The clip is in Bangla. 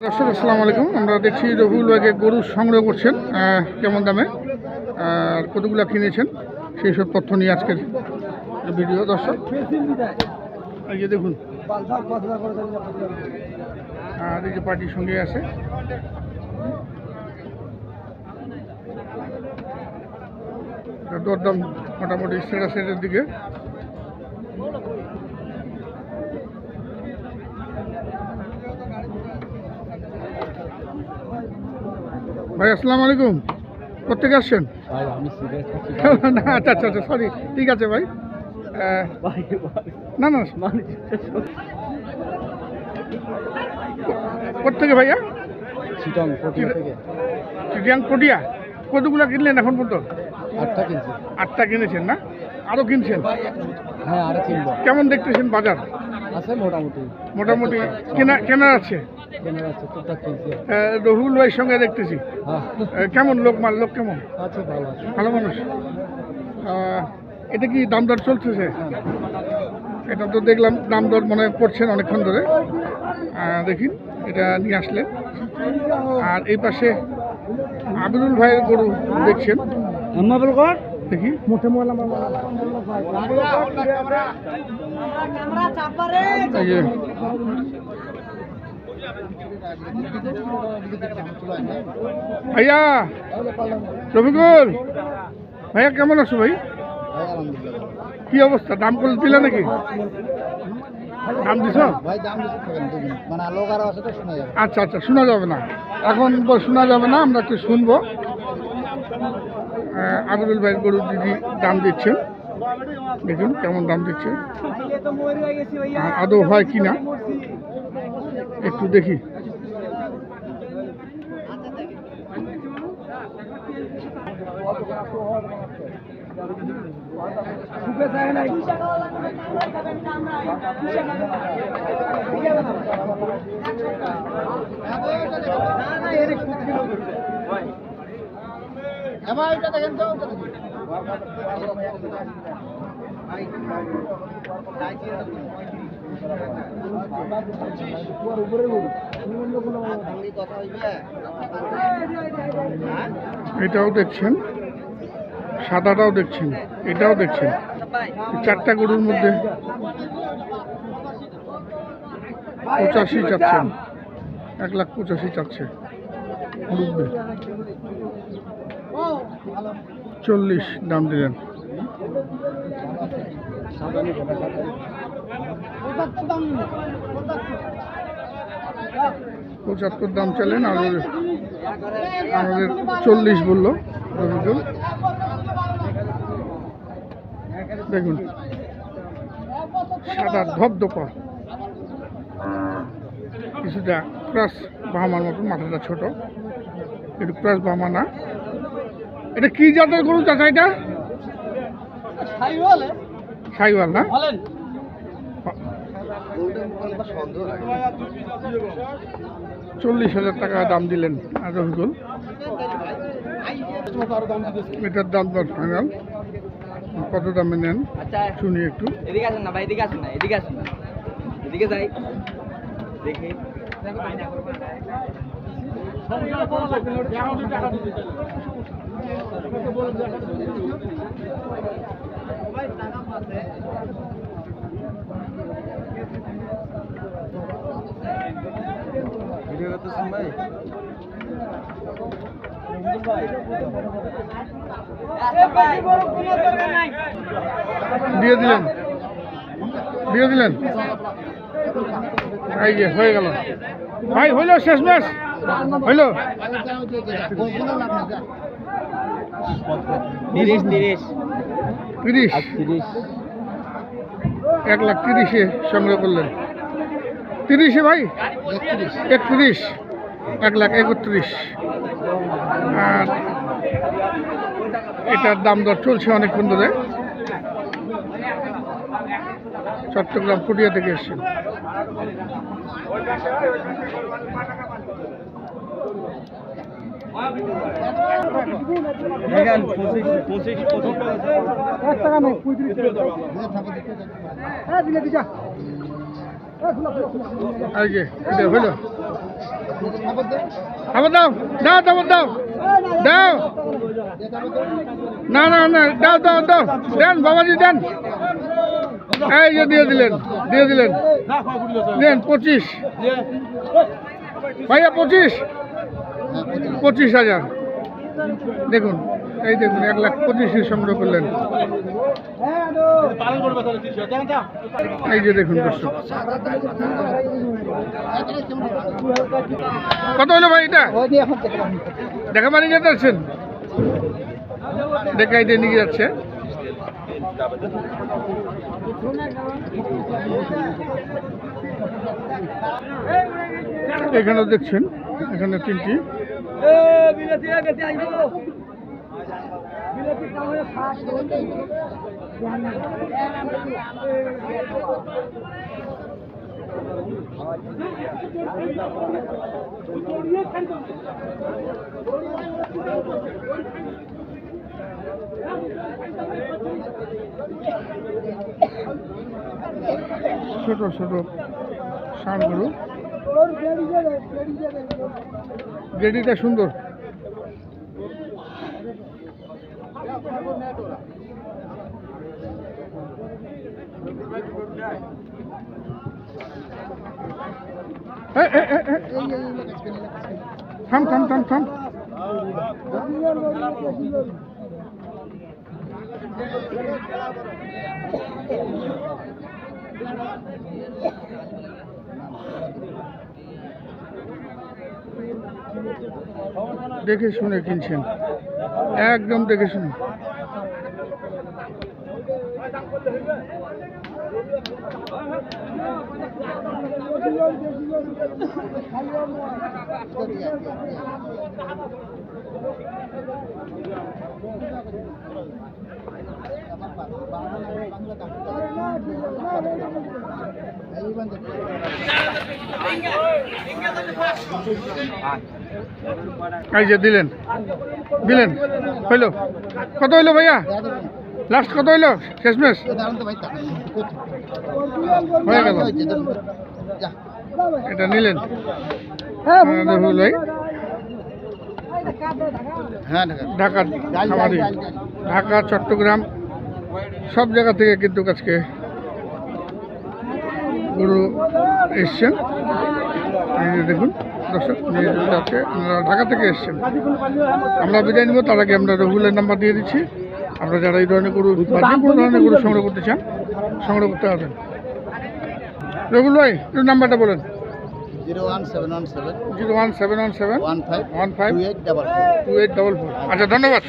দর্শক আসসালামু আলাইকুম। আমরা দেখছি রবিউল ভাইকে গরু সংগ্রহ করছেন, কেমন দামে আর কতগুলো কিনেছেন সেই সব তথ্য নিয়ে আজকের ভিডিও। দর্শক এই যে দেখুন, আর এই যে পার্টির সঙ্গে আছে, দরদাম মোটামুটি সেটের দিকে। ভাই আসসালামু আলাইকুম, কোথেকে আসছেন? না আচ্ছা আচ্ছা আচ্ছা, সরি, ঠিক আছে ভাই। না না, কোথেকে ভাইয়া? চিটিয়াং পটিয়া। কতগুলো কিনলেন এখন পর্যন্ত? 8টা কিনছি। 8টা কিনেছেন না, আরও কিনছেন? হ্যাঁ, আরো কিনবো। কেমন দেখতেছেন বাজার? আছে মোটামুটি মোটামুটি কেনা আছে। কেনার আছে, টুকটাক কিনছি। রহুল ভাইয়ের সঙ্গে দেখতেছি। হ্যাঁ, কেমন লোক কেমন? আছে, ভালো আছে। ভালো মানুষ। এটা কি দাম দর চলতেছে? এটা তো দেখলাম দাম দর মনে করছেন অনেকক্ষণ ধরে। দেখিন, এটা নিয়ে আসলেন। আর এই পাশে আবিরুল ভাইয়ের গরু দেখছেন, দেখি। এই যে ভাইয়া, রবিকুল ভাইয়া কেমন আছো ভাই? কি অবস্থা? দাম করে দিলে নাকি? দাম দিছ? আচ্ছা আচ্ছা, শোনা যাবে না এখন, শোনা যাবে না, আমরা একটু শুনবো। আবিরুল ভাই গরু দিদি দাম দিচ্ছেন, দেখুন কেমন দাম দিচ্ছে, আদৌ হয় কিনা একটু দেখি। এটাও দেখছেন, সাদাটাও দেখছেন, এটাও দেখছেন। 4টা গরুর মধ্যে 85 চাচ্ছেন, 1,85,000 চাচ্ছে। 40 দাম দিলেন। 75 দাম চাইলেন, আর আমাদের 40 বললো রবিকুল। দেখুন সাদা ধপধপা, কিছুটা ক্রস বাহামার মতো, মাথাটা ছোট, কিন্তু ক্রস বাহামা না। এটা কি জাতের গরু চাচা? এটা শাহিওয়াল না? 40,000 টাকা দাম দিলেন আর রবিকুল। এটার দাম দর ফাইনাল, কত দামে নেন শুনি একটু। এদিকে আসেন না ভাই, এদিকে আসেন না, এদিকে আসেন না, এদিকে যাই দেখি। ভিডিও করতেছেন ভাই? দিয়ে দিলেন, দিয়ে দিলেন। এই যে হয়ে গেল ভাই, হইল শেষ ম্যাচ, হইল 30। 1,30,000 সংগ্রহ করলেন। 30-এ ভাই, 31, 1,31,000। আর এটার দাম দর চলছে অনেকক্ষণ ধরে। চট্টগ্রাম পটিয়া থেকে এসছেন। দেখেন 25 টাকা নেই, 35 টাকা। এই যে এটা হইলো আবার দাও দাও দাও দাও দাও না না না দাও দাও দাও দেন বাবাজি দেন এই যে দিয়ে দিলেন দেন 25 ভাইয়া 25,000 দেখুন এই দেখুন 1,25,000 সংগ্রহ করলেন এই যে দেখুন দর্শক কত হলো ভাই এটা দেখা মানে যেতে যাচ্ছেন দেখাই দিয়ে নিয়ে যাচ্ছে এখানেও দেখছেন এখানে 3টি ছোট ছোট ষাঁড়গুলো গেডিটা সুন্দর থাম থাম থাম থাম দেখে শুনে কিনছেন একদম দেখে শুনে এই যে দিলেন হইলো কত হইলো ভাইয়া লাস্ট কত হইলো শেষমেশ হয়ে গেল এটা নিলেন ভাই ঢাকা ঢাকা চট্টগ্রাম সব জায়গা থেকে কিন্তু আজকে গরু এসছেন দেখুন দর্শক আছে আপনারা ঢাকা থেকে এসছেন আমরা বিদায় নিব তার আগে আমরা রঘুলের নাম্বার দিয়ে দিচ্ছি আপনারা যারা এই ধরনের গরু বা যে কোনো ধরনের গরু সংগ্রহ করতে চান সংগ্রহ করতে পারবেন রঘুল ভাই একটু নাম্বারটা বলেন 01717 01717 15 15 2844 2844 আচ্ছা ধন্যবাদ